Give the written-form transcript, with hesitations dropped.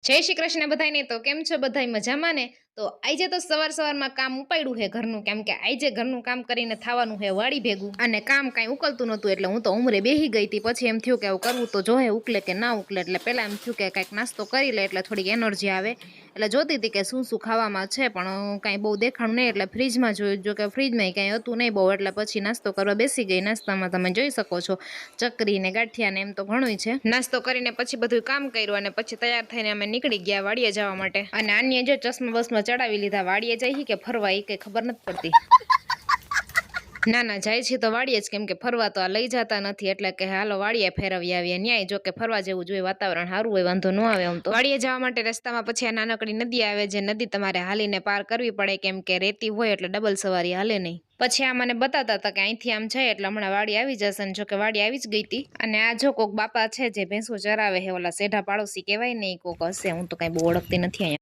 જય શ્રી કૃષ્ણ બધાને તો કેમ છો બધાય મજામાં ને તો આજે તો સવારમાં કામ ઉપાડ્યું છે ઘરનું કેમ કે આજે ઘરનું કામ કરીને થવાનું છે વાડી ભેગું અને કામ કાંઈ ઉકલતું નહોતું એટલે હું તો ઉમરે બેહી ગઈ હતી પછી એમ થયું કે આવું કરવું તો જોહે ઉકલે કે ના ઉકલે એટલે પહેલા એમ થયું કે કંઈક નાસ્તો કરી લે એટલે થોડીક એનર્જી આવે એટલે જોતી હતી કે શું ખાવામાં છે પણ કાંઈ બહુ દેખાણું નહીં એટલે ફ્રીજમાં જોયું જો કે ફ્રીજમાં કાંઈ હતું નહીં બહુ એટલે પછી નાસ્તો કરવા બેસી ગઈ નાસ્તામાં તમે જોઈ શકો છો ચકરી ને ગાંઠિયા ને એમ તો ઘણું છે નાસ્તો કરીને પછી બધું કામ કર્યું અને પછી તૈયાર થઈને અમે નીકળી ગયા વાડીએ જવા માટે અને આની જો ચશ્મા બસમાં ચડાવી લીધા વાડીએ જઈ કે ફરવા એ કઈ ખબર નથી પડતી ના જાય છે તો વાડીએ જ કેમ કે ફરવા તો આ લઈ જતા નથી એટલે કે હાલો વાડીએ ફેરવી આવીએ ન્યાય જો કે ફરવા જેવું જોઈએ વાતાવરણ સારું હોય વાંધો ન આવે આમ તો વાડીએ જવા માટે રસ્તામાં પછી આ નાનકડી નદી આવે જે નદી તમારે હાલીને પાર કરવી પડે કેમ કે રેતી હોય એટલે ડબલ સવારી હાલે નહીં પછી આ મને બતાવતા હતા કે અહીંથી આમ જાય એટલે હમણાં વાડી આવી જશે ને જો કે વાડી આવી જ ગઈ હતી અને આ જો કોક બાપા છે જે ભેંસો ચરાવે છે ઓલા સેઢા પાડોશી કહેવાય ને કોક હશે હું તો કઈ બહુ ઓળખતી નથી અહીંયા